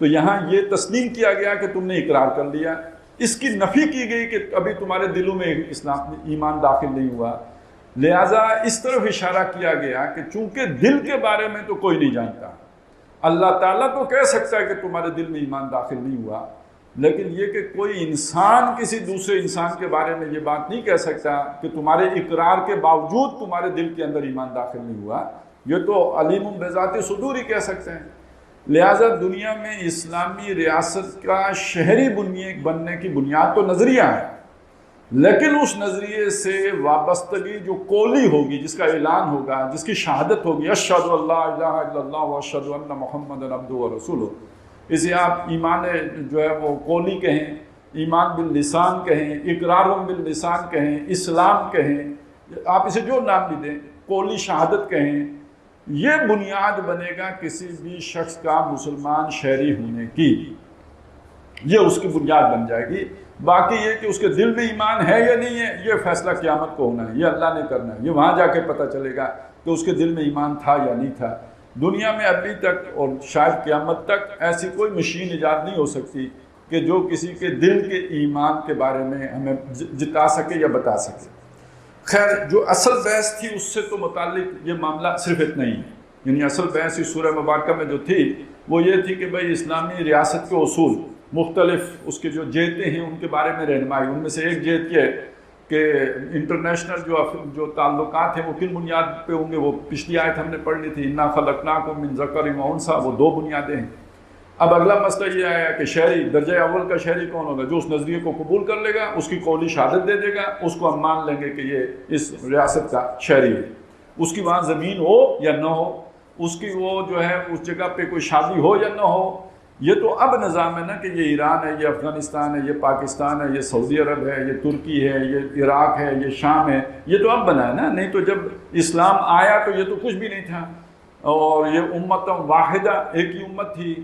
تو یہاں یہ تسلیم کیا گیا کہ تم نے اقرار کر لیا، اس کی نفی کی گئی کہ ابھی تمہارے دلوں میں ایمان داخل نہیں ہوا، لہٰذا اس طرف اشارہ کیا گیا کہ چونکہ دل کے بارے میں تو کوئی نہیں جانتا، اللہ تعالیٰ تو کہہ سکتا ہے کہ تمہارے دل میں ایمان داخل نہیں ہوا، لیکن یہ کہ کوئی انسان کسی دوسرے انسان کے بارے میں یہ بات نہیں کہہ سکتا کہ تمہارے اقرار کے باوجود تمہارے دل کے اندر ایمان داخل نہیں ہوا، یہ تو علیم بذات صدور ہی کہہ سکتے ہیں۔ لہٰذا دنیا میں اسلامی ریاست کا شہری بننے کی بنیاد تو نظریہ ہے، لیکن اس نظریے سے وابستگی جو قولی ہوگی، جس کا اعلان ہوگا، جس کی شہادت ہوگی، اشہد ان لا الہ الا اللہ واشہد ان محمد عبدہ ورسولہ، اسے آپ ایمان جو ہے وہ قولی کہیں، ایمان باللسان کہیں، اقرار باللسان کہیں، اسلام کہیں، آپ اسے جو نام بھی دیں، قولی شہادت کہیں، یہ بنیاد بنے گا کسی بھی شخص کا مسلمان شہری ہونے کی، یہ اس کی بنیاد بن جائے گی۔ باقی یہ کہ اس کے دل میں ایمان ہے یا نہیں ہے، یہ فیصلہ قیامت کو ہونا ہے، یہ اللہ نے کرنا ہے، یہ وہاں جا کے پتہ چلے گا کہ اس کے دل میں ایمان تھا یا نہیں تھا۔ دنیا میں ابھی تک اور شاید قیامت تک ایسی کوئی مشین ایجاد نہیں ہو سکتی کہ جو کسی کے دل کے ایمان کے بارے میں ہمیں جتا سکے یا بتا سکے۔ خیر، جو اصل بحث تھی اس سے تو متعلق یہ معاملہ صرف اتنا ہی ہے، یعنی اصل بحث اس سورہ مبارکہ میں جو تھی وہ یہ تھی کہ بھئی اسلامی ریاست کے اصول مختلف، اس کے جو جہتیں ہیں ان کے بارے میں رہنمائی، ان میں سے ایک جہت یہ ہے کہ انٹرنیشنل جو تعلقات ہیں وہ کن بنیاد پہ ہوں گے، وہ پچھلی آیت ہم نے پڑھ لی تھی، انا خلقناکم من ذکر و انثی، وہ دو بنیادیں ہیں۔ اب اگلا مسئلہ یہ آیا کہ شہری درجہ اول کا شہری کون ہوگا؟ جو اس نظریے کو قبول کر لے گا، اس کی قولی شہادت دے دے گا، اس کو ہم مان لیں گے کہ یہ اس ریاست کا شہری ہے، اس کی وہاں زمین ہو یا نہ ہو، اس کی وہ جو ہے اس جگہ پہ کوئی شادی ہو یا نہ ہو۔ یہ تو اب نظام ہے نا کہ یہ ایران ہے، یہ افغانستان ہے، یہ پاکستان ہے، یہ سعودی عرب ہے، یہ ترکی ہے، یہ عراق ہے، یہ شام ہے، یہ تو اب بنا ہے نا، نہیں تو جب اسلام آیا تو یہ تو کچھ بھی نہیں تھا، اور یہ امت واحدہ، ایک ہی امت تھی،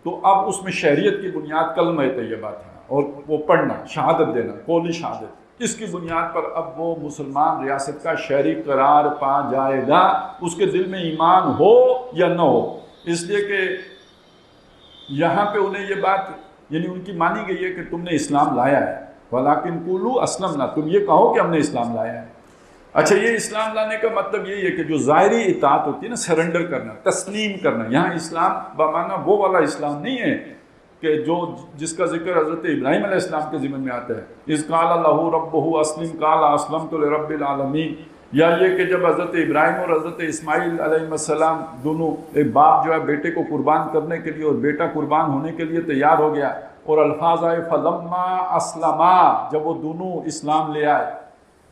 تو اب اس میں شہریت کی بنیاد کلمہ طیبہ تھا، اور وہ پڑھنا، شہادت دینا، قولی شہادت، اس کی بنیاد پر اب وہ مسلمان ریاست کا شہری قرار پا جائے گا، اس کے دل میں ایمان ہو یا نہ ہو۔ اس لیے کہ یہاں پہ انہیں یہ بات یعنی ان کی مانی گئی ہے کہ تم نے اسلام لایا ہے، وَلَٰكِنْ قُولُوا أَسْلَمْنَا، تم یہ کہو کہ ہم نے اسلام لایا ہے۔ اچھا، یہ اسلام لانے کا مطلب یہی ہے کہ جو ظاہری اطاعت ہوتی ہے نا، سرنڈر کرنا، تسلیم کرنا، یہاں اسلام بمعنی وہ والا اسلام نہیں ہے کہ جس کا ذکر حضرت ابراہیم علیہ السلام کے ذمن میں آتا ہے، اذ قال لہ ربہ اسلم قال اسلمت لرب العالمین، یا یہ کہ جب حضرت ابراہیم اور حضرت اسماعیل علیہ السلام دونوں، ایک باپ جو ہے بیٹے کو قربان کرنے کے لیے اور بیٹا قربان ہونے کے لیے تیار ہو گیا، اور الفاظ آئے فلما اسلما، جب وہ دونوں اسلام لے آئے۔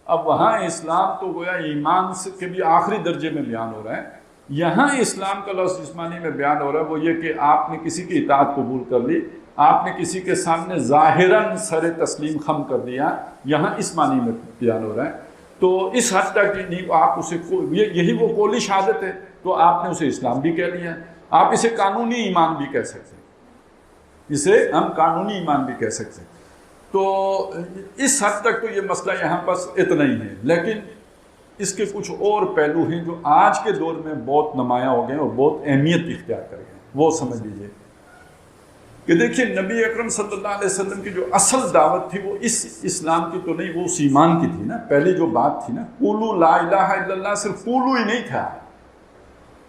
اب وہاں اسلام تو گویا ایمان کے بھی آخری درجے میں بیان ہو رہا ہے، یہاں اسلام کا لفظ جسمانی میں بیان ہو رہا ہے وہ یہ کہ آپ نے کسی کی اطاعت قبول کر لی، آپ نے کسی کے سامنے ظاہراً سر تسلیم خم کر دیا، یہاں اس معنی میں بیان ہو رہا ہے۔ تو اس حد تک نہیں آپ اسے، یہی وہ قولی شہادت ہے، تو آپ نے اسے اسلام بھی کہہ لیا، آپ اسے قانونی ایمان بھی کہہ سکتے ہیں، اسے ہم قانونی ایمان بھی کہہ سکتے ہیں۔ تو اس حد تک تو یہ مسئلہ یہاں بس اتنا ہی ہے، لیکن اس کے کچھ اور پہلو ہیں جو آج کے دور میں بہت نمایاں ہو گئے اور بہت اہمیت اختیار کر گئے، وہ سمجھ لیجئے کہ دیکھیے نبی اکرم صلی اللہ علیہ وسلم کی جو اصل دعوت تھی وہ اس اسلام کی تو نہیں، وہ اس ایمان کی تھی نا۔ پہلی جو بات تھی نا، قولوا لا الہ الا اللہ، صرف قولو ہی نہیں تھا،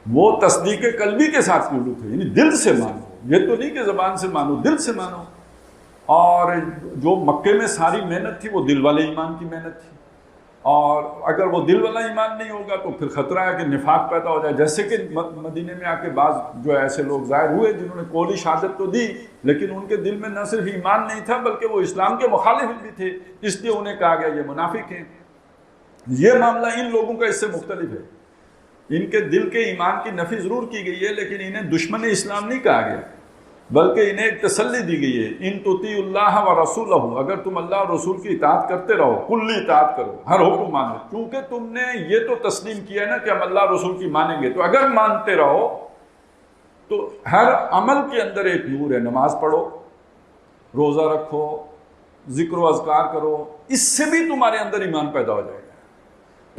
وہ تصدیق قلبی کے ساتھ قولو تھے، یعنی دل سے مانو، یہ تو نہیں کہ زبان سے مانو، دل سے مانو۔ اور جو مکے میں ساری محنت تھی وہ دل والے ایمان کی محنت تھی، اور اگر وہ دل والا ایمان نہیں ہوگا تو پھر خطرہ ہے کہ نفاق پیدا ہو جائے، جیسے کہ مدینے میں آ کے بعض جو ایسے لوگ ظاہر ہوئے جنہوں نے قولی شہادت تو دی، لیکن ان کے دل میں نہ صرف ایمان نہیں تھا بلکہ وہ اسلام کے مخالف بھی تھے، اس لیے انہیں کہا گیا یہ منافق ہیں۔ یہ معاملہ ان لوگوں کا اس سے مختلف ہے، ان کے دل کے ایمان کی نفی ضرور کی گئی ہے، لیکن انہیں دشمن اسلام نہیں کہا گیا، بلکہ انہیں ایک تسلی دی گئی ہے، ان تطیعوا اللہ و رسولہ، اگر تم اللہ اور رسول کی اطاعت کرتے رہو، کلی اطاعت کرو، ہر حکم مانو، کیونکہ تم نے یہ تو تسلیم کیا ہے نا کہ ہم اللہ اور رسول کی مانیں گے، تو اگر مانتے رہو تو ہر عمل کے اندر ایک نور ہے، نماز پڑھو، روزہ رکھو، ذکر و اذکار کرو، اس سے بھی تمہارے اندر ایمان پیدا ہو جائے گا۔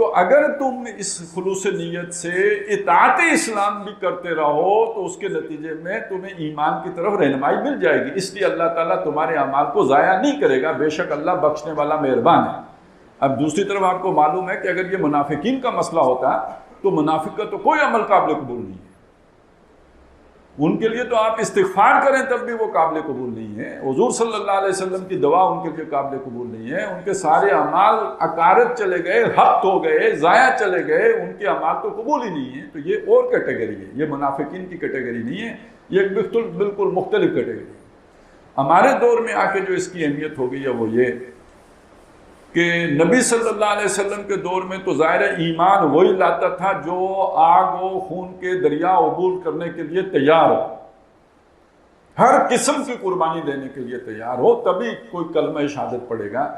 تو اگر تم اس خلوص نیت سے اطاعت اسلام بھی کرتے رہو تو اس کے نتیجے میں تمہیں ایمان کی طرف رہنمائی مل جائے گی. اس لیے اللہ تعالیٰ تمہارے اعمال کو ضائع نہیں کرے گا، بے شک اللہ بخشنے والا مہربان ہے. اب دوسری طرف آپ کو معلوم ہے کہ اگر یہ منافقین کا مسئلہ ہوتا تو منافق کا تو کوئی عمل قابل قبول نہیں ہے. ان کے لیے تو آپ استغفار کریں تب بھی وہ قابل قبول نہیں ہے. حضور صلی اللہ علیہ وسلم کی دعا ان کے لیے قابل قبول نہیں ہے. ان کے سارے اعمال عقارت چلے گئے، حق ہو گئے، ضائع چلے گئے، ان کے اعمال تو قبول ہی نہیں ہے. تو یہ اور کیٹیگری ہے، یہ منافقین کی کیٹیگری نہیں ہے، یہ بالکل مختلف کیٹیگری ہے. ہمارے دور میں آ کے جو اس کی اہمیت ہو گئی ہے وہ یہ کہ نبی صلی اللہ علیہ وسلم کے دور میں تو ظاہر ایمان وہی لاتا تھا جو آگ و خون کے دریا عبور کرنے کے لیے تیار ہو، ہر قسم کی قربانی دینے کے لیے تیار ہو، تبھی کوئی کلمہ شہادت پڑے گا.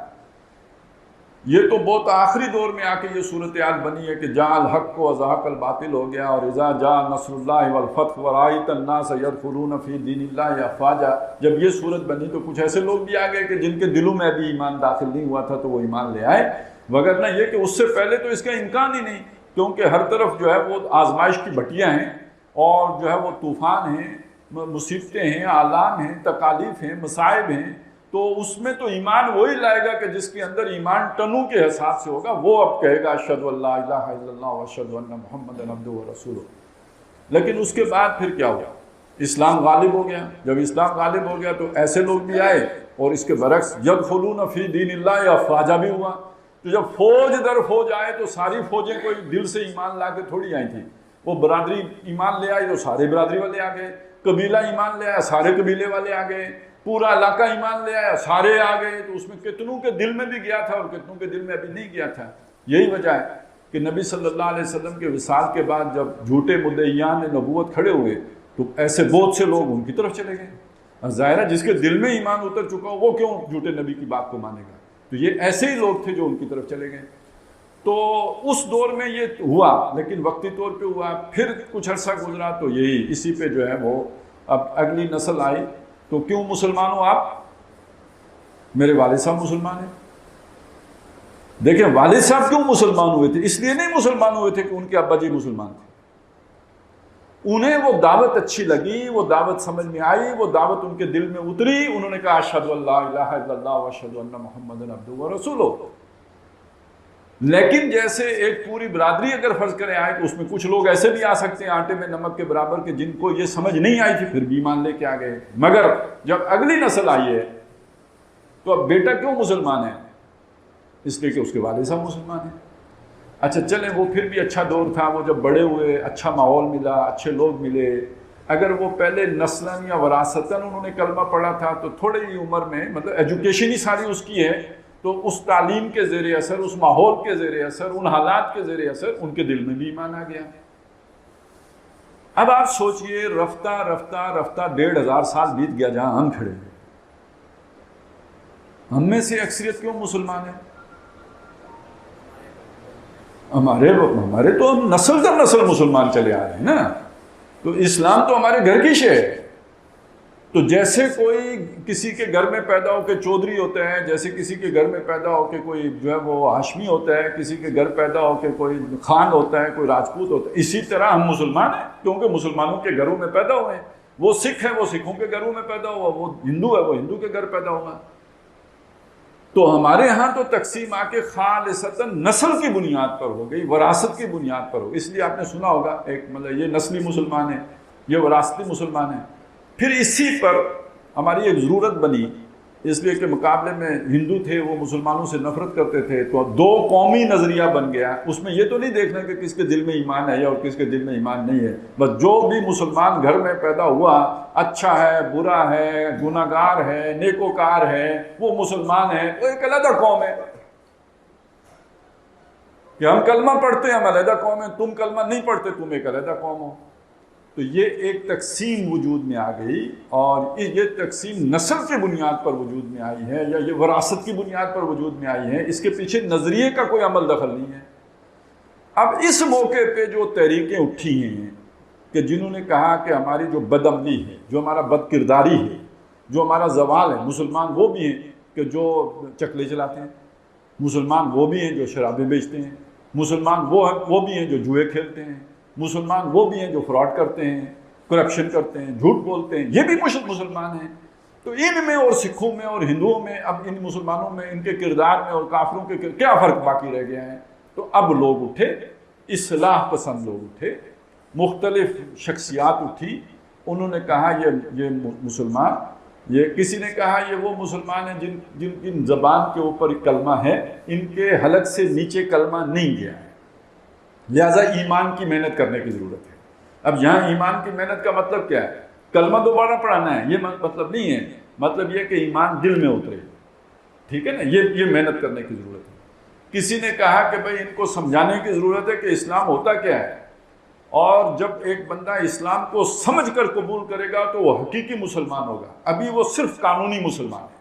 یہ تو بہت آخری دور میں آ کے یہ صورتحال بنی ہے کہ جاء الحق وزهق الباطل ہو گیا، اور اذا جاء نصر اللہ والفتح ورأیت الناس يدخلون فی دین اللہ افواجا. جب یہ صورت بنی تو کچھ ایسے لوگ بھی آ گئے کہ جن کے دلوں میں ابھی ایمان داخل نہیں ہوا تھا تو وہ ایمان لے آئے، وگرنہ یہ کہ اس سے پہلے تو اس کا امکان ہی نہیں، کیونکہ ہر طرف جو ہے وہ آزمائش کی بھٹیاں ہیں، اور جو ہے وہ طوفان ہیں، مصیبتیں ہیں، آلام ہیں، تکالیف ہیں، مصائب ہیں. تو اس میں تو ایمان وہی لائے گا کہ جس کے اندر ایمان ٹنوں کے حساب سے ہوگا. وہ اب کہے گا اشہد ان لا الہ الا اللہ واشہد ان محمدا عبدہ ورسولہ. لیکن اس کے بعد پھر کیا ہوا؟ اسلام غالب ہو گیا. جب اسلام غالب ہو گیا تو ایسے لوگ بھی آئے، اور اس کے برعکس یدخلون فی دین اللہ افواجا بھی ہوا. تو جب فوج در فوج آئے تو ساری فوجیں کوئی دل سے ایمان لا کے تھوڑی آئی تھیں. وہ برادری ایمان لے آئی تو سارے برادری والے آ گئے، قبیلہ ایمان لے آیا سارے قبیلے والے آ گئے، پورا علاقہ ایمان لے آیا سارے آ گئے. تو اس میں کتنوں کے دل میں بھی گیا تھا اور کتنوں کے دل میں ابھی نہیں گیا تھا. یہی وجہ ہے کہ نبی صلی اللہ علیہ وسلم کے وصال کے بعد جب جھوٹے مدعیان نبوت کھڑے ہوئے تو ایسے بہت سے لوگ ان کی طرف چلے گئے. ظاہر ہے جس کے دل میں ایمان اتر چکا ہو وہ کیوں جھوٹے نبی کی بات کو مانے گا؟ تو یہ ایسے ہی لوگ تھے جو ان کی طرف چلے گئے. تو اس دور میں یہ ہوا، لیکن وقتی طور پہ ہوا. پھر کچھ عرصہ گزرا تو یہی اسی پہ جو ہے وہ اب اگلی نسل آئی. تو کیوں مسلمان ہو آپ؟ میرے والد صاحب مسلمان ہیں. دیکھیں والد صاحب کیوں مسلمان ہوئے تھے؟ اس لیے نہیں مسلمان ہوئے تھے کہ ان کے ابا جی مسلمان تھے. انہیں وہ دعوت اچھی لگی، وہ دعوت سمجھ میں آئی، وہ دعوت ان کے دل میں اتری. انہوں نے کہا اشہد ان لا الہ الا اللہ واشہد ان محمدا عبدہ ورسولہ. لیکن جیسے ایک پوری برادری اگر فرض کریں آئے تو اس میں کچھ لوگ ایسے بھی آ سکتے ہیں آٹے میں نمک کے برابر کہ جن کو یہ سمجھ نہیں آئی تھی پھر بھی ایمان لے کے آ گئے. مگر جب اگلی نسل آئی ہے تو اب بیٹا کیوں مسلمان ہے؟ اس لیے کہ اس کے والد صاحب مسلمان ہیں. اچھا چلیں وہ پھر بھی اچھا دور تھا، وہ جب بڑے ہوئے اچھا ماحول ملا، اچھے لوگ ملے. اگر وہ پہلے نسلاً یا وراثتاً انہوں نے کلمہ پڑھا تھا تو تھوڑی ہی عمر میں مطلب ایجوکیشن ہی ساری اس کی ہے، تو اس تعلیم کے زیر اثر، اس ماحول کے زیر اثر، ان حالات کے زیر اثر ان کے دل میں بھی ایمان آ گیا. اب آپ سوچئے رفتہ رفتہ رفتہ 1500 سال بیت گیا جہاں ہم کھڑے ہیں. ہم میں سے اکثریت کیوں مسلمان ہیں؟ ہمارے تو ہم نسل در نسل مسلمان چلے آ رہے ہیں نا. تو اسلام تو ہمارے گھر کی شے ہے. تو جیسے کوئی کسی کے گھر میں پیدا ہو کے چودھری ہوتا ہے، جیسے کسی کے گھر میں پیدا ہو کے کوئی جو ہے وہ ہاشمی ہوتا ہے، کسی کے گھر پیدا ہو کے کوئی خان ہوتا ہے، کوئی راجپوت ہوتا ہے، اسی طرح ہم مسلمان ہیں کیونکہ مسلمانوں کے گھروں میں پیدا ہوئے ہیں. وہ سکھ ہے وہ سکھوں کے گھروں میں پیدا ہوا، وہ ہندو ہے وہ ہندو کے گھر پیدا ہوا. تو ہمارے ہاں تو تقسیم آ کے خالصتاً نسل کی بنیاد پر ہو گئی، وراثت کی بنیاد پر ہو. اس لیے آپ نے سنا ہوگا ایک مطلب یہ نسلی مسلمان ہیں، یہ وراثتی مسلمان ہیں. پھر اسی پر ہماری ایک ضرورت بنی، اس لیے کہ مقابلے میں ہندو تھے وہ مسلمانوں سے نفرت کرتے تھے، تو دو قومی نظریہ بن گیا. اس میں یہ تو نہیں دیکھنا کہ کس کے دل میں ایمان ہے اور کس کے دل میں ایمان نہیں ہے. بس جو بھی مسلمان گھر میں پیدا ہوا اچھا ہے برا ہے گناہگار ہے نیکوکار ہے وہ مسلمان ہے، وہ ایک علیحدہ قوم ہے. کہ ہم کلمہ پڑھتے ہیں ہم علیحدہ قوم ہیں، تم کلمہ نہیں پڑھتے تم ایک علیحدہ قوم ہو. تو یہ ایک تقسیم وجود میں آ گئی، اور یہ تقسیم نسل کی بنیاد پر وجود میں آئی ہے یا یہ وراثت کی بنیاد پر وجود میں آئی ہے. اس کے پیچھے نظریے کا کوئی عمل دخل نہیں ہے. اب اس موقع پہ جو تحریکیں اٹھی ہیں کہ جنہوں نے کہا کہ ہماری جو بد عملی ہے، جو ہمارا بد کرداری ہے، جو ہمارا زوال ہے، مسلمان وہ بھی ہیں کہ جو چکلے چلاتے ہیں، مسلمان وہ بھی ہیں جو شرابیں بیچتے ہیں، مسلمان وہ بھی ہیں جو جوئے کھیلتے ہیں، مسلمان وہ بھی ہیں جو فراڈ کرتے ہیں، کرپشن کرتے ہیں، جھوٹ بولتے ہیں، یہ بھی مسلمان ہیں۔ تو ان میں اور سکھوں میں اور ہندوؤں میں، اب ان مسلمانوں میں، ان کے کردار میں اور کافروں کے کیا فرق باقی رہ گیا ہے؟ تو اب لوگ اٹھے، اصلاح پسند لوگ اٹھے، مختلف شخصیات اٹھی، انہوں نے کہا یہ مسلمان، یہ کسی نے کہا یہ وہ مسلمان ہیں جن زبان کے اوپر کلمہ ہے، ان کے حلق سے نیچے کلمہ نہیں گیا ہے، لہذا ایمان کی محنت کرنے کی ضرورت ہے۔ اب یہاں ایمان کی محنت کا مطلب کیا ہے؟ کلمہ دوبارہ پڑھانا ہے، یہ مطلب نہیں ہے، مطلب یہ کہ ایمان دل میں اترے، ٹھیک ہے نا، یہ محنت کرنے کی ضرورت ہے۔ کسی نے کہا کہ بھائی ان کو سمجھانے کی ضرورت ہے کہ اسلام ہوتا کیا ہے، اور جب ایک بندہ اسلام کو سمجھ کر قبول کرے گا تو وہ حقیقی مسلمان ہوگا، ابھی وہ صرف قانونی مسلمان ہے۔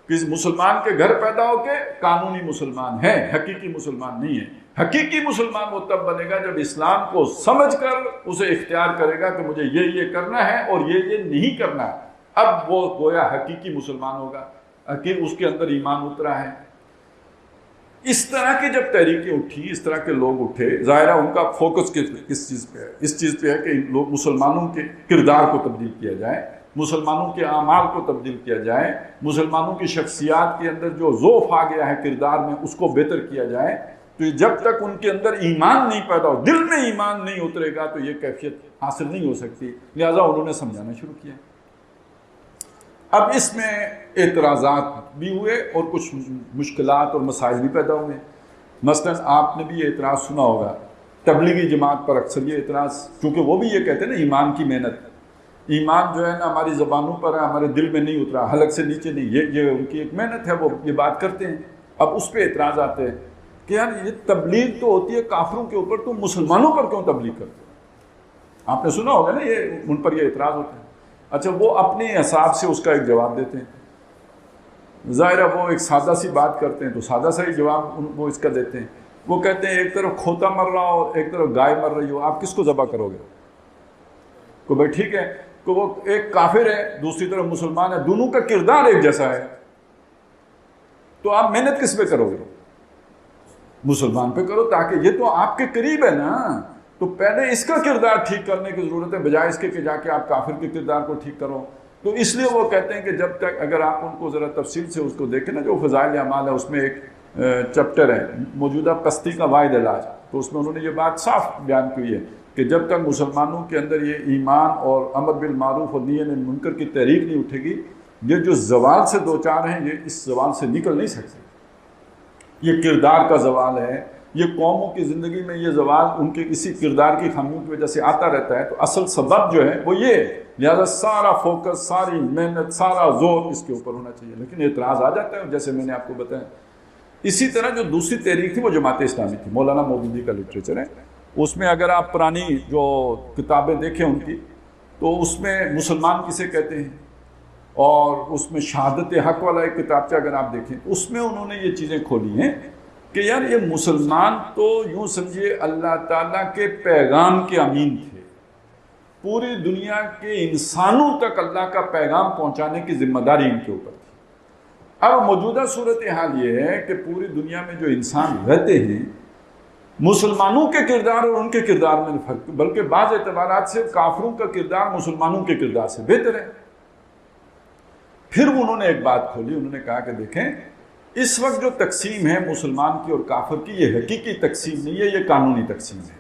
کسی مسلمان کے گھر پیدا ہو کے قانونی مسلمان ہے، حقیقی مسلمان نہیں ہے۔ حقیقی مسلمان وہ تب بنے گا جب اسلام کو سمجھ کر اسے اختیار کرے گا کہ مجھے یہ کرنا ہے اور یہ نہیں کرنا ہے، اب وہ گویا حقیقی مسلمان ہوگا، اس کے اندر ایمان اترا ہے۔ اس طرح کی جب تحریکیں اٹھی، اس طرح کے لوگ اٹھے، ظاہرہ ان کا فوکس کس چیز پہ ہے؟ اس چیز پہ ہے کہ لوگ مسلمانوں کے کردار کو تبدیل کیا جائے، مسلمانوں کے اعمال کو تبدیل کیا جائے، مسلمانوں کی شخصیات کے اندر جو ذوف آ گیا ہے کردار میں اس کو بہتر کیا جائے۔ تو جب تک ان کے اندر ایمان نہیں پیدا ہو، دل میں ایمان نہیں اترے گا تو یہ کیفیت حاصل نہیں ہو سکتی، لہذا انہوں نے سمجھانا شروع کیا۔ اب اس میں اعتراضات بھی ہوئے اور کچھ مشکلات اور مسائل بھی پیدا ہوئے۔ مثلا آپ نے بھی یہ اعتراض سنا ہوگا، تبلیغی جماعت پر اکثر یہ اعتراض، چونکہ وہ بھی یہ کہتے ہیں نا ایمان کی محنت، ایمان جو ہے نا ہماری زبانوں پر ہے، ہمارے دل میں نہیں اترا، حلق سے نیچے نہیں، یہ ان کی ایک محنت ہے، وہ یہ بات کرتے ہیں۔ اب اس پہ اعتراض آتے ہیں کہ یار یہ تبلیغ تو ہوتی ہے کافروں کے اوپر، تو مسلمانوں پر کیوں تبلیغ کرتے ہیں؟ آپ نے سنا ہوگا نا، یہ ان پر یہ اعتراض ہوتا ہے۔ اچھا، وہ اپنے حساب سے اس کا ایک جواب دیتے ہیں، ظاہر ہے وہ ایک سادہ سی بات کرتے ہیں تو سادہ سا ہی جواب وہ اس کا دیتے ہیں۔ وہ کہتے ہیں ایک طرف کھوتا مر رہا ہو، ایک طرف گائے مر رہی ہو، آپ کس کو ذبح کرو گے؟ تو بھائی ٹھیک ہے کہ وہ ایک کافر ہے، دوسری طرف مسلمان ہے، دونوں کا کردار ایک جیسا ہے، تو آپ محنت کس پہ کرو گے؟ مسلمان پہ کرو، تاکہ یہ تو آپ کے قریب ہے نا، تو پہلے اس کا کردار ٹھیک کرنے کی ضرورت ہے، بجائے اس کے کہ جا کے آپ کافر کے کردار کو ٹھیک کرو۔ تو اس لیے وہ کہتے ہیں کہ جب تک، اگر آپ ان کو ذرا تفصیل سے اس کو دیکھیں نا، جو فضائل اعمال ہے اس میں ایک چپٹر ہے موجودہ پستی کا واحد علاج، تو اس میں انہوں نے یہ بات صاف بیان کی ہے کہ جب تک مسلمانوں کے اندر یہ ایمان اور امر بالمعروف اور نہی عن المنکر کی تحریک نہیں اٹھے گی، یہ جو زوال سے دو چار ہیں یہ اس زوال سے نکل نہیں سکتے۔ یہ کردار کا زوال ہے، یہ قوموں کی زندگی میں یہ زوال ان کے اسی کردار کی خامیوں کی وجہ سے آتا رہتا ہے، تو اصل سبب جو ہے وہ یہ ہے، لہذا سارا فوکس، ساری محنت، سارا زور اس کے اوپر ہونا چاہیے۔ لیکن اعتراض آ جاتا ہے، جیسے میں نے آپ کو بتایا۔ اسی طرح جو دوسری تحریک تھی وہ جماعت اسلامی تھی، مولانا مودودی کا لٹریچر ہے، اس میں اگر آپ پرانی جو کتابیں دیکھیں ان کی، تو اس میں مسلمان کسے کہتے ہیں، اور اس میں شہادت حق والا ایک کتابچہ اگر آپ دیکھیں، اس میں انہوں نے یہ چیزیں کھولی ہیں کہ یار یہ مسلمان تو یوں سمجھیے اللہ تعالیٰ کے پیغام کے امین تھے، پوری دنیا کے انسانوں تک اللہ کا پیغام پہنچانے کی ذمہ داری ان کے اوپر تھی۔ اب موجودہ صورتحال یہ ہے کہ پوری دنیا میں جو انسان رہتے ہیں، مسلمانوں کے کردار اور ان کے کردار میں فرق، بلکہ بعض اعتبارات سے کافروں کا کردار مسلمانوں کے کردار سے بہتر ہے۔ پھر انہوں نے ایک بات کھولی، انہوں نے کہا کہ دیکھیں اس وقت جو تقسیم ہے مسلمان کی اور کافر کی، یہ حقیقی تقسیم نہیں ہے، یہ قانونی تقسیم ہے۔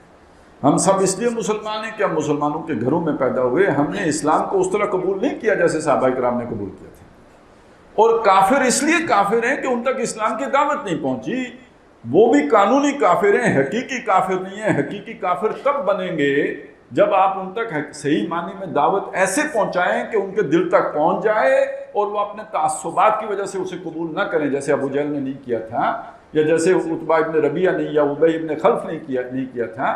ہم سب اس لیے مسلمان ہیں کہ ہم مسلمانوں کے گھروں میں پیدا ہوئے، ہم نے اسلام کو اس طرح قبول نہیں کیا جیسے صحابہ کرام نے قبول کیا تھا، اور کافر اس لیے کافر ہیں کہ ان تک اسلام کی دعوت نہیں پہنچی، وہ بھی قانونی کافر ہیں، حقیقی کافر نہیں ہیں۔ حقیقی کافر تب بنیں گے جب آپ ان تک صحیح معنی میں دعوت ایسے پہنچائیں کہ ان کے دل تک پہنچ جائے اور وہ اپنے تعصبات کی وجہ سے اسے قبول نہ کریں، جیسے ابو جہل نے نہیں کیا تھا، یا جیسے عتبہ ابن ربیعہ نے یا ابی ابن خلف نے نہیں کیا تھا،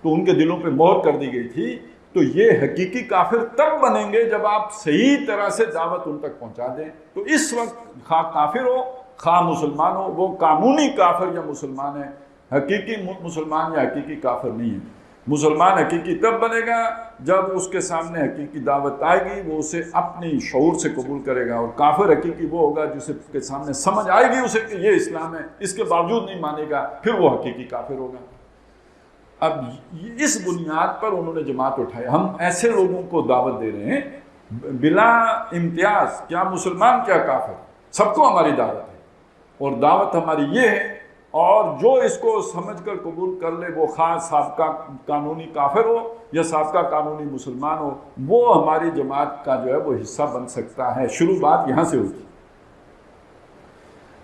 تو ان کے دلوں پہ مہر کر دی گئی تھی۔ تو یہ حقیقی کافر تب بنیں گے جب آپ صحیح طرح سے دعوت ان تک پہنچا دیں۔ تو اس وقت خواہ کافر ہو خواہ مسلمان ہو، وہ قانونی کافر یا مسلمان ہے، حقیقی مسلمان یا حقیقی کافر نہیں ہے۔ مسلمان حقیقی تب بنے گا جب اس کے سامنے حقیقی دعوت آئے گی، وہ اسے اپنی شعور سے قبول کرے گا، اور کافر حقیقی وہ ہوگا جسے کے سامنے سمجھ آئے گی اسے کہ یہ اسلام ہے، اس کے باوجود نہیں مانے گا، پھر وہ حقیقی کافر ہوگا۔ اب اس بنیاد پر انہوں نے جماعت اٹھائی۔ ہم ایسے لوگوں کو دعوت دے رہے ہیں بلا امتیاز، کیا مسلمان کیا کافر، سب کو ہماری دعوت ہے، اور دعوت ہماری یہ ہے، اور جو اس کو سمجھ کر قبول کر لے، وہ خاص سابقہ قانونی کافر ہو یا سابقہ قانونی مسلمان ہو، وہ ہماری جماعت کا جو ہے وہ حصہ بن سکتا ہے۔ شروع بات یہاں سے ہوتی۔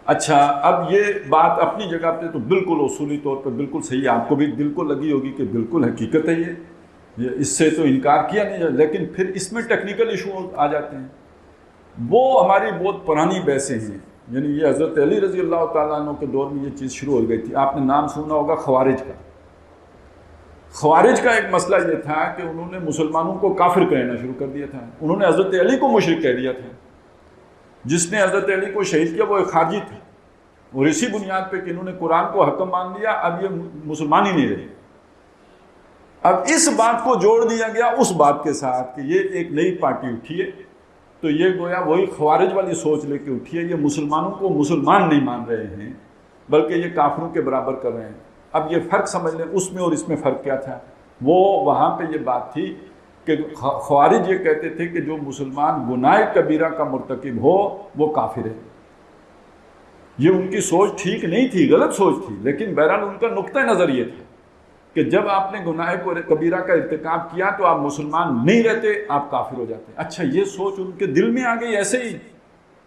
اچھا، اب یہ بات اپنی جگہ پہ تو بالکل اصولی طور پہ بالکل صحیح ہے، آپ کو بھی دل کو لگی ہوگی کہ بالکل حقیقت ہے یہ اس سے تو انکار کیا نہیں جائے، لیکن پھر اس میں ٹیکنیکل ایشو آ جاتے ہیں۔ وہ ہماری بہت پرانی بحثیں ہیں، یعنی یہ حضرت علی رضی اللہ تعالیٰ عنہ کے دور میں یہ چیز شروع ہو گئی تھی۔ آپ نے نام سنا ہوگا خوارج کا۔ خوارج کا ایک مسئلہ یہ تھا کہ انہوں نے مسلمانوں کو کافر کہنا شروع کر دیا تھا، انہوں نے حضرت علی کو مشرک کہہ دیا تھا۔ جس نے حضرت علی کو شہید کیا وہ ایک خارجی تھا، اور اسی بنیاد پہ کہ انہوں نے قرآن کو حکم مان لیا، اب یہ مسلمان ہی نہیں رہے۔ اب اس بات کو جوڑ دیا گیا اس بات کے ساتھ کہ یہ ایک نئی پارٹی اٹھی ہے، تو یہ گویا وہی خوارج والی سوچ لے کے اٹھی ہے، یہ مسلمانوں کو مسلمان نہیں مان رہے ہیں بلکہ یہ کافروں کے برابر کر رہے ہیں۔ اب یہ فرق سمجھ لیں، اس میں اور اس میں فرق کیا تھا۔ وہ وہاں پہ یہ بات تھی کہ خوارج یہ کہتے تھے کہ جو مسلمان گناہ کبیرہ کا مرتکب ہو وہ کافر ہے۔ یہ ان کی سوچ ٹھیک نہیں تھی، غلط سوچ تھی، لیکن بہرحال ان کا نقطہ نظر یہ تھا کہ جب آپ نے گناہ کبیرہ کا ارتکاب کیا تو آپ مسلمان نہیں رہتے، آپ کافر ہو جاتے۔ اچھا، یہ سوچ ان کے دل میں آ گئی ایسے ہی،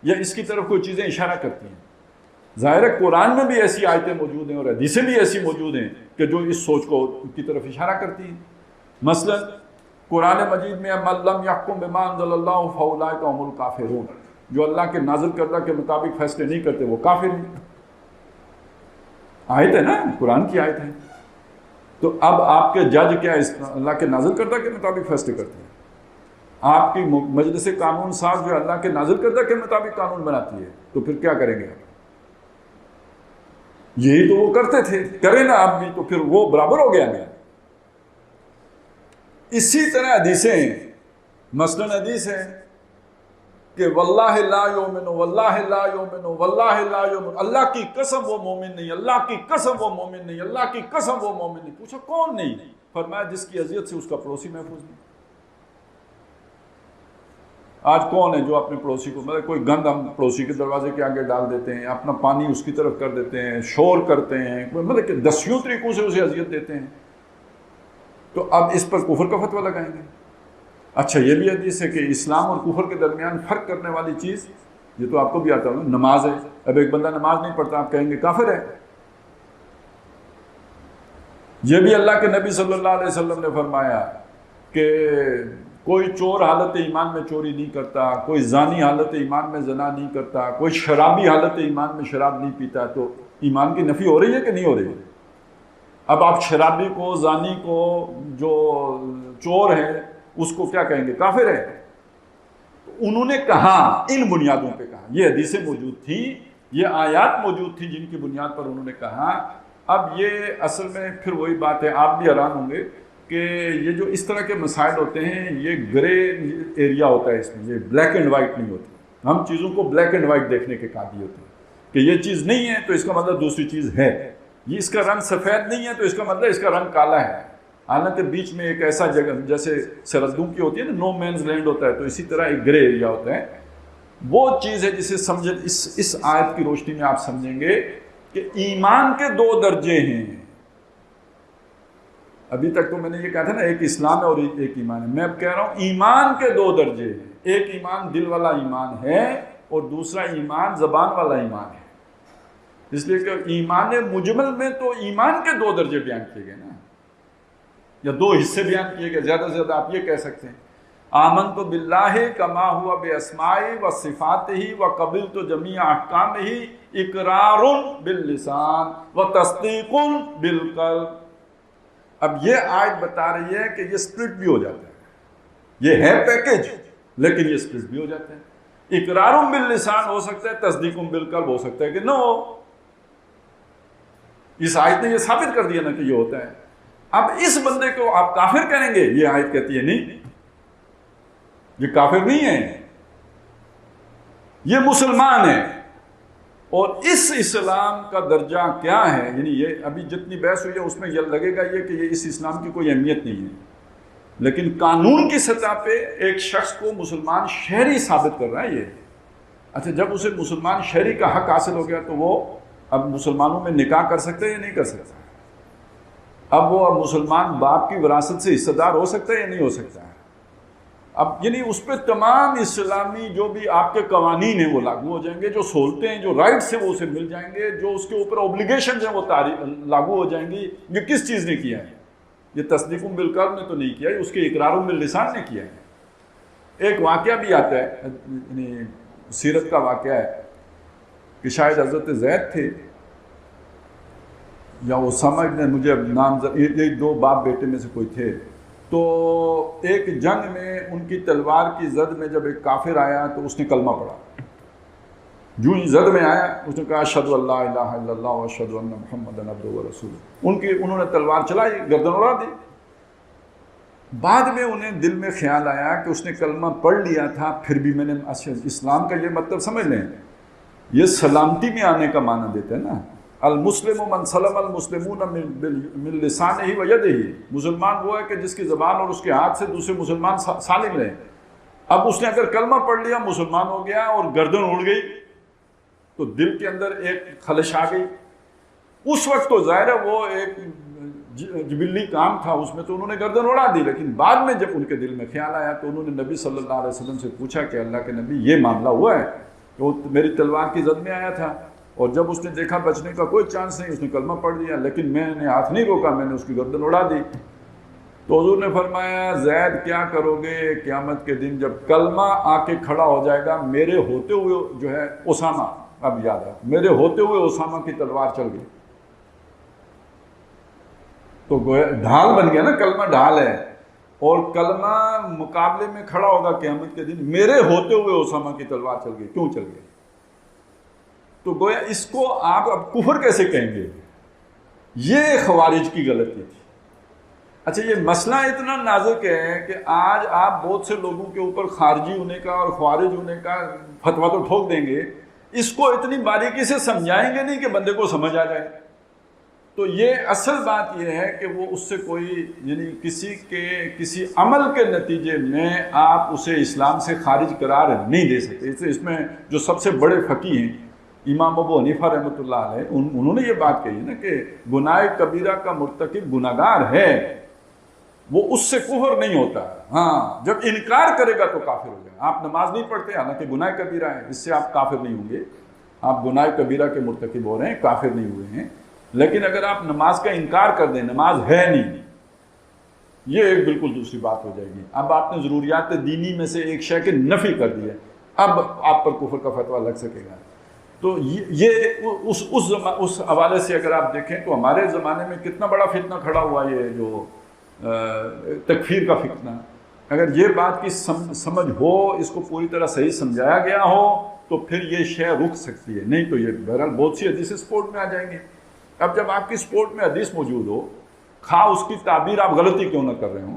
یا اس کی طرف کوئی چیزیں اشارہ کرتی ہیں؟ ظاہر ہے قرآن میں بھی ایسی آیتیں موجود ہیں اور حدیثیں بھی ایسی موجود ہیں کہ جو اس سوچ کو کی طرف اشارہ کرتی ہیں۔ مثلا قرآن مجید میں من لم یحکم بما انزل اللہ فاولئک هم الکافرون، جو اللہ کے نازل کردہ کے مطابق فیصلے نہیں کرتے وہ کافر ہیں۔ آیت ہے نا، قرآن کی آیت ہے۔ تو اب آپ کے جج کیا اللہ کے نازل کردہ کے مطابق فیصلے کرتے ہیں؟ آپ کی مجلس قانون ساز جو اللہ کے نازل کردہ کے مطابق قانون بناتی ہے، تو پھر کیا کریں گے؟ یہی تو وہ کرتے تھے، کریں نا آپ بھی، تو پھر وہ برابر ہو گیا نا۔ اسی طرح حدیثیں ہیں، مثلا حدیث ہے کہ واللہ لا یؤمن، واللہ لا یؤمن، واللہ لا یؤمن، اللہ کی قسم وہ مومن نہیں، اللہ کی قسم وہ مومن نہیں، اللہ کی قسم وہ مومن نہیں۔ پوچھا کون نہیں؟ فرمایا جس کی اذیت سے اس کا پڑوسی محفوظ نہیں۔ آج کون ہے جو اپنے پڑوسی کو، مطلب کوئی گند ہم پڑوسی کے دروازے کے آگے ڈال دیتے ہیں، اپنا پانی اس کی طرف کر دیتے ہیں، شور کرتے ہیں، مطلب کہ دسیوں طریقوں سے اسے اذیت دیتے ہیں، تو اب اس پر کفر کا فتویٰ لگائیں گے؟ اچھا، یہ بھی حدیث ہے کہ اسلام اور کفر کے درمیان فرق کرنے والی چیز، یہ تو آپ کو بھی آتا ہوگا، نماز ہے۔ اب ایک بندہ نماز نہیں پڑھتا، آپ کہیں گے کافر ہے۔ یہ بھی اللہ کے نبی صلی اللہ علیہ وسلم نے فرمایا کہ کوئی چور حالت ایمان میں چوری نہیں کرتا، کوئی زانی حالت ایمان میں زنا نہیں کرتا، کوئی شرابی حالت ایمان میں شراب نہیں پیتا۔ تو ایمان کی نفی ہو رہی ہے کہ نہیں ہو رہی ہے؟ اب آپ شرابی کو، زانی کو، جو چور ہے اس کو کیا کہیں گے؟ کافر ہے۔ انہوں نے کہا، ان بنیادوں پہ کہا، یہ حدیثیں موجود تھیں، یہ آیات موجود تھیں جن کی بنیاد پر انہوں نے کہا۔ اب یہ اصل میں پھر وہی بات ہے، آپ بھی حیران ہوں گے کہ یہ جو اس طرح کے مسائل ہوتے ہیں یہ گرے ایریا ہوتا ہے، اس میں یہ بلیک اینڈ وائٹ نہیں ہوتی۔ ہم چیزوں کو بلیک اینڈ وائٹ دیکھنے کے قابل ہوتے ہیں کہ یہ چیز نہیں ہے تو اس کا مطلب دوسری چیز ہے، یہ اس کا رنگ سفید نہیں ہے تو اس کا مطلب اس کا رنگ کالا ہے۔ حالانکہ بیچ میں ایک ایسا جگہ جیسے سرحدوں کی ہوتی ہے نا، نو مینز لینڈ ہوتا ہے، تو اسی طرح ایک گرے ایریا ہوتا ہے۔ وہ چیز ہے جسے سمجھیں، اس آیت کی روشنی میں آپ سمجھیں گے کہ ایمان کے دو درجے ہیں۔ ابھی تک تو میں نے یہ کہا تھا نا، ایک اسلام ہے اور ایک ایمان ہے، میں اب کہہ رہا ہوں ایمان کے دو درجے ہیں۔ ایک ایمان دل والا ایمان ہے اور دوسرا ایمان زبان والا ایمان ہے۔ اس لیے کہ ایمان مجمل میں تو ایمان کے دو درجے بیان کیے گئے نا، یا دو حصے بیان کیے گئے، زیادہ سے زیادہ آپ یہ کہہ سکتے ہیں آمنت باللہ کما ہوا باسمائہ و صفاتہ و قبلت جمیع احکامہ اقرار باللسان و تصدیق بالقلب۔ اب یہ آیت بتا رہی ہے کہ یہ سپلٹ بھی ہو جاتا ہے، یہ ہے پیکج لیکن یہ سپلٹ بھی ہو جاتا ہے۔ اقرار باللسان ہو سکتا ہے، تصدیق بالقلب ہو سکتا ہے کہ نہ ہو۔ اس آیت نے یہ ثابت کر دیا نا کہ یہ ہوتا ہے۔ اب اس بندے کو آپ کافر کہیں گے؟ یہ آیت کہتی ہے نہیں، یہ کافر نہیں ہے، یہ مسلمان ہے۔ اور اس اسلام کا درجہ کیا ہے، یعنی یہ ابھی جتنی بحث ہوئی ہے اس میں یہ لگے گا یہ کہ یہ اس اسلام کی کوئی اہمیت نہیں ہے، لیکن قانون کی سطح پہ ایک شخص کو مسلمان شہری ثابت کر رہا ہے یہ۔ اچھا، جب اسے مسلمان شہری کا حق حاصل ہو گیا تو وہ اب مسلمانوں میں نکاح کر سکتے ہیں یا نہیں کر سکتا؟ اب وہ مسلمان باپ کی وراثت سے حصہ دار ہو سکتا ہے یا نہیں ہو سکتا ہے؟ اب یعنی اس پہ تمام اسلامی جو بھی آپ کے قوانین ہیں وہ لاگو ہو جائیں گے، جو سہولتیں ہیں، جو رائٹس ہیں وہ اسے مل جائیں گے، جو اس کے اوپر اوبلیگیشنز ہیں وہ لاگو ہو جائیں گی۔ یہ کس چیز نے کیا ہے؟ یہ تصدیق بالقلب نے تو نہیں کیا، اس کے اقرار باللسان نے کیا ہے۔ ایک واقعہ بھی آتا ہے، یعنی سیرت کا واقعہ ہے کہ شاید حضرت زید تھے یا اسامہ ابن، مجھے اب نام، یہ دو باپ بیٹے میں سے کوئی تھے، تو ایک جنگ میں ان کی تلوار کی زد میں جب ایک کافر آیا تو اس نے کلمہ پڑھا۔ جو ہی زد میں آیا اس نے کہا اشہد ان لا الہ الا اللہ و اشہد ان محمد عبدہ و رسولہ۔ انہوں نے تلوار چلائی، گردن اڑا دی۔ بعد میں انہیں دل میں خیال آیا کہ اس نے کلمہ پڑھ لیا تھا، پھر بھی میں نے اسلام کا یہ مطلب سمجھ لیں، یہ سلامتی میں آنے کا معنی دیتے ہیں نا، المسلم من سلم المسلمون من لسانہ و یدہ، مسلمان وہ ہے کہ جس کی زبان اور اس کے ہاتھ سے دوسرے مسلمان سالم رہے۔ اب اس نے اگر کلمہ پڑھ لیا، مسلمان ہو گیا اور گردن اڑ گئی تو دل کے اندر ایک خلش آ گئی۔ اس وقت تو ظاہر ہے وہ ایک جبلی کام تھا اس میں، تو انہوں نے گردن اڑا دی، لیکن بعد میں جب ان کے دل میں خیال آیا تو انہوں نے نبی صلی اللہ علیہ وسلم سے پوچھا کہ اللہ کے نبی یہ معاملہ ہوا ہے کہ وہ میری تلوار کی زد میں آیا تھا، اور جب اس نے دیکھا بچنے کا کوئی چانس نہیں، اس نے کلمہ پڑھ دیا، لیکن میں نے ہاتھ نہیں روکا، میں نے اس کی گردن اڑا دی۔ تو حضور نے فرمایا زید کیا کرو گے قیامت کے دن جب کلمہ آ کے کھڑا ہو جائے گا، میرے ہوتے ہوئے جو ہے اسامہ، اب یاد ہے، میرے ہوتے ہوئے اسامہ کی تلوار چل گئی، تو گویا ڈھال بن گیا نا، کلمہ ڈھال ہے، اور کلمہ مقابلے میں کھڑا ہوگا قیامت کے دن، میرے ہوتے ہوئے اسامہ کی تلوار چل گئی، کیوں چل گئی؟ تو گویا اس کو آپ اب کفر کیسے کہیں گے؟ یہ خوارج کی غلطی تھی۔ اچھا، یہ مسئلہ اتنا نازک ہے کہ آج آپ بہت سے لوگوں کے اوپر خارجی ہونے کا اور خوارج ہونے کا فتویٰ تو ٹھوک دیں گے، اس کو اتنی باریکی سے سمجھائیں گے نہیں کہ بندے کو سمجھ آ جائے۔ تو یہ اصل بات یہ ہے کہ وہ اس سے کوئی، یعنی کسی عمل کے نتیجے میں آپ اسے اسلام سے خارج قرار نہیں دے سکتے۔ اس میں جو سب سے بڑے فقیہ ہیں امام ابو حنیفہ رحمۃ اللہ علیہ، انہوں نے یہ بات کہی نا کہ گناہ کبیرہ کا مرتکب گناہگار ہے، وہ اس سے کفر نہیں ہوتا، ہاں جب انکار کرے گا تو کافر ہو جائے گا۔ آپ نماز نہیں پڑھتے حالانکہ گناہ کبیرہ ہے، اس سے آپ کافر نہیں ہوں گے، آپ گناہ کبیرہ کے مرتکب ہو رہے ہیں، کافر نہیں ہوئے ہیں۔ لیکن اگر آپ نماز کا انکار کر دیں، نماز ہے نہیں، یہ ایک بالکل دوسری بات ہو جائے گی۔ اب آپ نے ضروریات دینی میں سے ایک شے کے نفی کر دی ہے، اب آپ پر کفر کا فتویٰ لگ سکے گا۔ تو یہ اس حوالے سے اگر آپ دیکھیں تو ہمارے زمانے میں کتنا بڑا فتنہ کھڑا ہوا، یہ جو تکفیر کا فتنہ، اگر یہ بات کی سمجھ ہو، اس کو پوری طرح صحیح سمجھایا گیا ہو تو پھر یہ شے رک سکتی ہے، نہیں تو یہ بہرحال بہت سی حدیثیں سپورٹ میں آ جائیں گی۔ اب جب آپ کی سپورٹ میں حدیث موجود ہو، خواہ اس کی تعبیر آپ غلطی کیوں نہ کر رہے ہوں،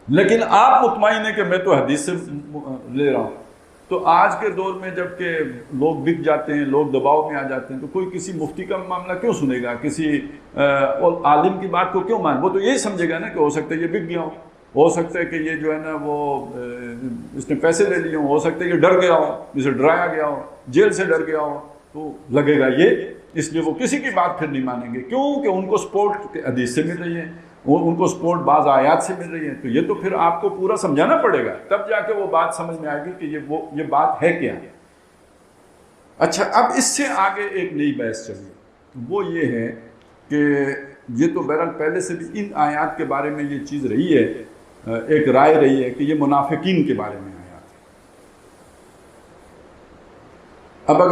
لیکن آپ مطمئن ہیں کہ میں تو حدیث سے لے رہا ہوں، تو آج کے دور میں جب کہ لوگ بک جاتے ہیں، لوگ دباؤ میں آ جاتے ہیں، تو کوئی کسی مفتی کا معاملہ کیوں سنے گا، کسی عالم کی بات کو کیوں مان؟ وہ تو یہی سمجھے گا نا کہ ہو سکتا ہے یہ بک گیا ہو سکتا ہے کہ یہ جو ہے نا وہ اس نے پیسے لے لیے ہو سکتا ہے یہ ڈر گیا ہو، جسے ڈرایا گیا ہو، جیل سے ڈر گیا ہو، تو لگے گا یہ، اس لیے وہ کسی کی بات پھر نہیں مانیں گے، کیوں کہ ان کو سپورٹ حدیث سے مل رہی ہے، ان کو سپورٹ بعض آیات سے مل رہی ہے۔ تو یہ تو پھر آپ کو پورا سمجھانا پڑے گا، تب جا کے وہ بات سمجھ میں آئے گی کہ یہ بات ہے کیا۔ اچھا، اب اس سے آگے ایک نئی بحث چلی، وہ یہ ہے کہ یہ تو بہرحال پہلے سے بھی ان آیات کے بارے میں یہ چیز رہی ہے، ایک رائے رہی ہے کہ یہ منافقین کے بارے میں